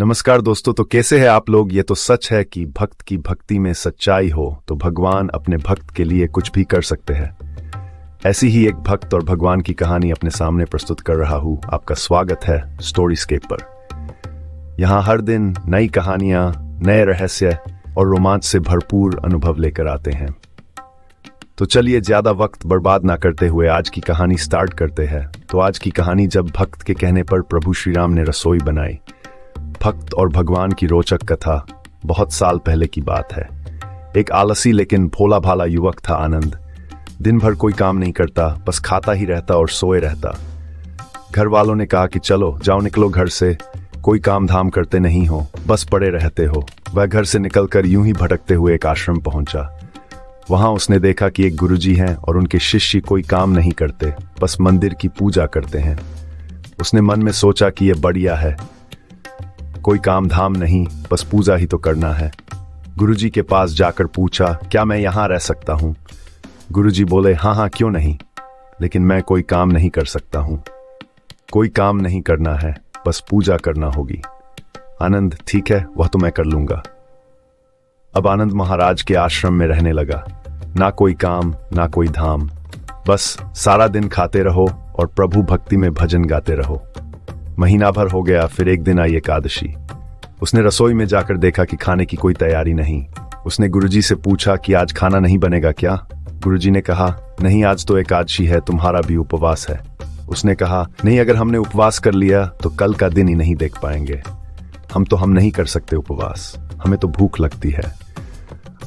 नमस्कार दोस्तों, तो कैसे हैं आप लोग। ये तो सच है कि भक्त की भक्ति में सच्चाई हो तो भगवान अपने भक्त के लिए कुछ भी कर सकते हैं। ऐसी ही एक भक्त और भगवान की कहानी अपने सामने प्रस्तुत कर रहा हूँ। आपका स्वागत है स्टोरीस्केप पर। यहाँ हर दिन नई कहानियां, नए रहस्य और रोमांच से भरपूर अनुभव लेकर आते हैं। तो चलिए ज्यादा वक्त बर्बाद ना करते हुए आज की कहानी स्टार्ट करते हैं। तो आज की कहानी जब भक्त के कहने पर प्रभु श्री राम ने रसोई बनाई। भक्त और भगवान की रोचक कथा बहुत साल पहले की बात है। एक आलसी लेकिन भोला भाला युवक था आनंद। दिन भर कोई काम नहीं करता, बस खाता ही रहता और सोए रहता। घर वालों ने कहा कि चलो जाओ, निकलो घर से, कोई काम धाम करते नहीं हो, बस पड़े रहते हो। वह घर से निकलकर यूं ही भटकते हुए एक आश्रम पहुंचा। वहां उसने देखा कि एक गुरुजी हैं और उनके शिष्य कोई काम नहीं करते, बस मंदिर की पूजा करते हैं। उसने मन में सोचा कि यह बढ़िया है, कोई काम धाम नहीं, बस पूजा ही तो करना है। गुरुजी के पास जाकर पूछा, क्या मैं यहाँ रह सकता हूँ? गुरुजी बोले, हाँ हाँ क्यों नहीं, लेकिन मैं कोई काम नहीं कर सकता हूँ। कोई काम नहीं करना है, बस पूजा करना होगी। आनंद, ठीक है, वह तो मैं कर लूंगा। अब आनंद महाराज के आश्रम में रहने लगा। ना कोई काम, ना कोई धाम, बस सारा दिन खाते रहो और प्रभु भक्ति में भजन गाते रहो। महीना भर हो गया, फिर एक दिन आई एकादशी। उसने रसोई में जाकर देखा कि खाने की कोई तैयारी नहीं। उसने गुरुजी से पूछा कि आज खाना नहीं बनेगा क्या? गुरुजी ने कहा, नहीं, आज तो एकादशी है, तुम्हारा भी उपवास है। उसने कहा, नहीं, अगर हमने उपवास कर लिया तो कल का दिन ही नहीं देख पाएंगे। हम नहीं कर सकते उपवास, हमें तो भूख लगती है।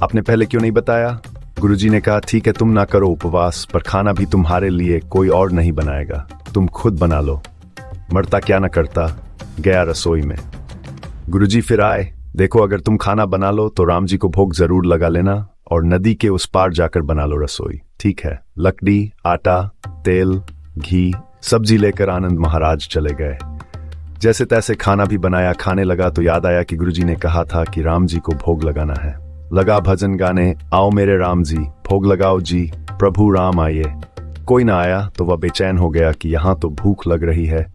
आपने पहले क्यों नहीं बताया? गुरुजी ने कहा, ठीक है, तुम ना करो उपवास, पर खाना भी तुम्हारे लिए कोई और नहीं बनाएगा, तुम खुद बना लो। मरता क्या न करता, गया रसोई में। गुरुजी फिर आए। देखो, अगर तुम खाना बना लो तो राम जी को भोग जरूर लगा लेना और नदी के उस पार जाकर बना लो रसोई। ठीक है। लकड़ी, आटा, तेल, घी, सब्जी लेकर आनंद महाराज चले गए। जैसे तैसे खाना भी बनाया, खाने लगा तो याद आया कि गुरुजी ने कहा था कि राम जी को भोग लगाना है। लगा भजन गाने, आओ मेरे राम जी, भोग लगाओ जी, प्रभु राम आइए। कोई ना आया तो वह बेचैन हो गया कि यहाँ तो भूख लग रही है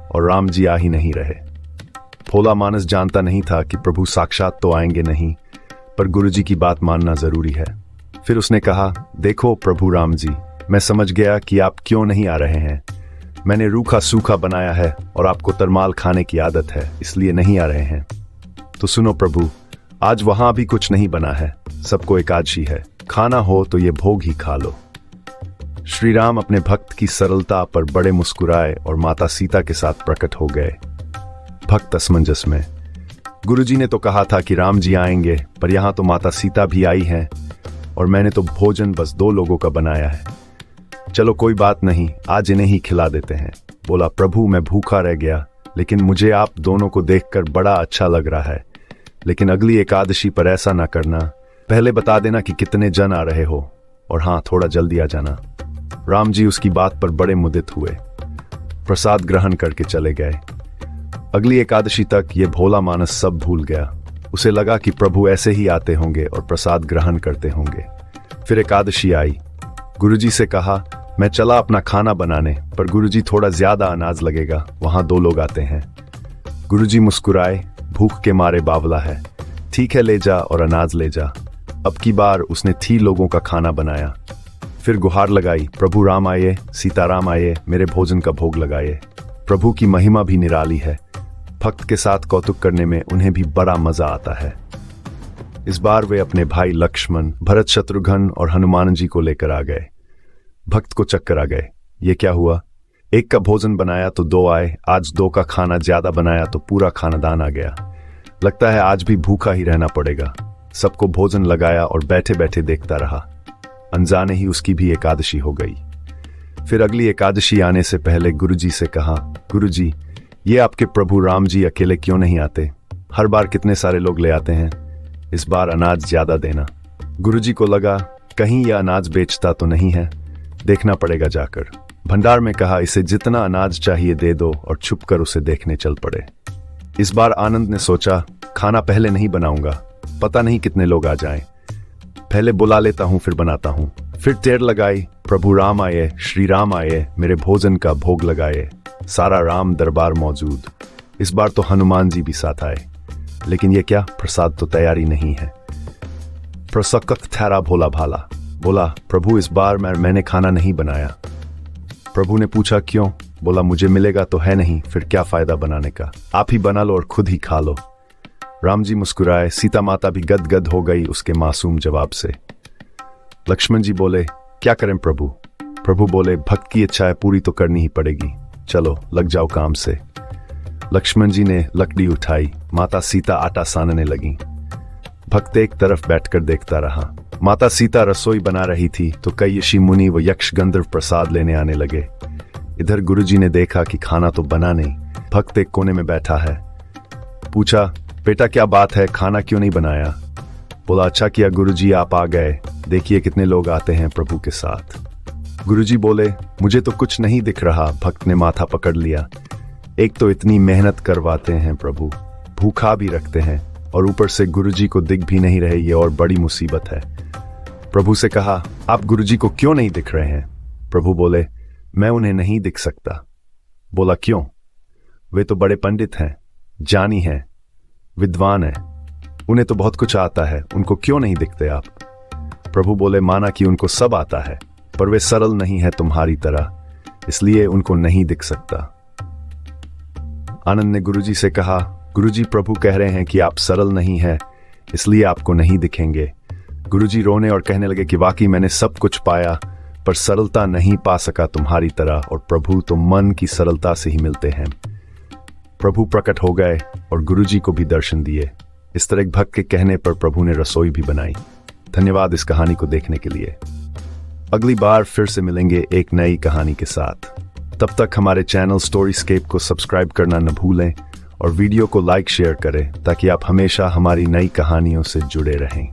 और राम जी आ ही नहीं रहे। भोला मानस जानता नहीं था कि प्रभु साक्षात तो आएंगे नहीं, पर गुरुजी की बात मानना जरूरी है। फिर उसने कहा, देखो प्रभु राम जी, मैं समझ गया कि आप क्यों नहीं आ रहे हैं। मैंने रूखा सूखा बनाया है और आपको तरमाल खाने की आदत है, इसलिए नहीं आ रहे हैं। तो सुनो प्रभु, आज वहां भी कुछ नहीं बना है, सबको एकादशी है, खाना हो तो ये भोग ही खा लो। श्री राम अपने भक्त की सरलता पर बड़े मुस्कुराए और माता सीता के साथ प्रकट हो गए। भक्त असमंजस में। गुरुजी ने तो कहा था कि राम जी आएंगे, पर यहां तो माता सीता भी आई हैं और मैंने तो भोजन बस 2 लोगों का बनाया है। चलो कोई बात नहीं, आज इन्हें ही खिला देते हैं। बोला, प्रभु मैं भूखा रह गया, लेकिन मुझे आप दोनों को देखकर बड़ा अच्छा लग रहा है। लेकिन अगली एकादशी पर ऐसा ना करना, पहले बता देना कि कितने जन आ रहे हो, और हाँ, थोड़ा जल्दी आ जाना। राम जी उसकी बात पर बड़े मुदित हुए, प्रसाद ग्रहण करके चले गए। अगली एकादशी तक ये भोला मानस सब भूल गया। उसे लगा कि प्रभु ऐसे ही आते होंगे और प्रसाद ग्रहण करते होंगे। फिर एकादशी आई। गुरुजी से कहा, मैं चला अपना खाना बनाने, पर गुरुजी थोड़ा ज्यादा अनाज लगेगा, वहां 2 लोग आते हैं। गुरुजी मुस्कुराए, भूख के मारे बावला है, ठीक है ले जा और अनाज ले जा। अब की बार उसने 3 लोगों का खाना बनाया। फिर गुहार लगाई, प्रभु राम आइए, सीताराम आइए, मेरे भोजन का भोग लगाइए। प्रभु की महिमा भी निराली है। भक्त के साथ कौतुक करने में उन्हें भी बड़ा मजा आता है। इस बार वे अपने भाई लक्ष्मण, भरत, शत्रुघ्न और हनुमान जी को लेकर आ गए। भक्त को चक्कर आ गए, ये क्या हुआ? एक का भोजन बनाया तो 2 आए, आज 2 का खाना ज्यादा बनाया तो पूरा खानदान आ गया। लगता है आज भी भूखा ही रहना पड़ेगा। सबको भोजन लगाया और बैठे बैठे देखता रहा। अनजाने ही उसकी भी एकादशी हो गई। फिर अगली एकादशी आने से पहले गुरुजी से कहा, गुरुजी, ये आपके प्रभु राम जी अकेले क्यों नहीं आते? हर बार कितने सारे लोग ले आते हैं, इस बार अनाज ज्यादा देना। गुरुजी को लगा कहीं यह अनाज बेचता तो नहीं है, देखना पड़ेगा जाकर। भंडार में कहा, इसे जितना अनाज चाहिए दे दो, और छुपकर उसे देखने चल पड़े। इस बार आनंद ने सोचा, खाना पहले नहीं बनाऊंगा, पता नहीं कितने लोग आ जाएं, पहले बुला लेता हूं फिर बनाता हूं। फिर टेर लगाई, प्रभु राम आए, श्री राम आए, मेरे भोजन का भोग लगाए। सारा राम दरबार मौजूद। इस बार तो हनुमान जी भी साथ आए, लेकिन ये क्या, प्रसाद तो तैयारी नहीं है। प्रसक्त ठहरा भोला भाला, बोला प्रभु इस बार मैंने खाना नहीं बनाया। प्रभु ने पूछा क्यों? बोला मुझे मिलेगा तो है नहीं, फिर क्या फायदा बनाने का, आप ही बना लो और खुद ही खा लो। राम जी मुस्कुराए, सीता माता भी गदगद हो गई उसके मासूम जवाब से। लक्ष्मण जी बोले क्या करें प्रभु? प्रभु बोले भक्त की इच्छा है, पूरी तो करनी ही पड़ेगी, चलो लग जाओ काम से। लक्ष्मण जी ने लकड़ी उठाई, माता सीता आटा सानने लगी। भक्त एक तरफ बैठकर देखता रहा। माता सीता रसोई बना रही थी तो कई ऋषि मुनि व यक्ष गंधर्व प्रसाद लेने आने लगे। इधर गुरुजी ने देखा कि खाना तो बना नहीं, भक्त एक कोने में बैठा है। पूछा बेटा क्या बात है, खाना क्यों नहीं बनाया? बोला अच्छा किया गुरुजी आप आ गए, देखिए कितने लोग आते हैं प्रभु के साथ। गुरुजी बोले मुझे तो कुछ नहीं दिख रहा। भक्त ने माथा पकड़ लिया, एक तो इतनी मेहनत करवाते हैं प्रभु, भूखा भी रखते हैं और ऊपर से गुरुजी को दिख भी नहीं रहे, ये और बड़ी मुसीबत है। प्रभु से कहा आप गुरुजी को क्यों नहीं दिख रहे हैं? प्रभु बोले मैं उन्हें नहीं दिख सकता। बोला क्यों? वे तो बड़े पंडित हैं, ज्ञानी हैं, विद्वान हैं, उन्हें तो बहुत कुछ आता है, उनको क्यों नहीं दिखते आप? प्रभु बोले माना कि उनको सब आता है, पर वे सरल नहीं है तुम्हारी तरह, इसलिए उनको नहीं दिख सकता। आनंद ने गुरुजी से कहा गुरुजी प्रभु कह रहे हैं कि आप सरल नहीं हैं, इसलिए आपको नहीं दिखेंगे। गुरुजी रोने और कहने लगे कि वाकई मैंने सब कुछ पाया पर सरलता नहीं पा सका तुम्हारी तरह, और प्रभु तो मन की सरलता से ही मिलते हैं। प्रभु प्रकट हो गए और गुरुजी को भी दर्शन दिए। इस तरह एक भक्त के कहने पर प्रभु ने रसोई भी बनाई। धन्यवाद इस कहानी को देखने के लिए। अगली बार फिर से मिलेंगे एक नई कहानी के साथ। तब तक हमारे चैनल स्टोरीस्केप को सब्सक्राइब करना न भूलें और वीडियो को लाइक शेयर करें ताकि आप हमेशा हमारी नई कहानियों से जुड़े रहें।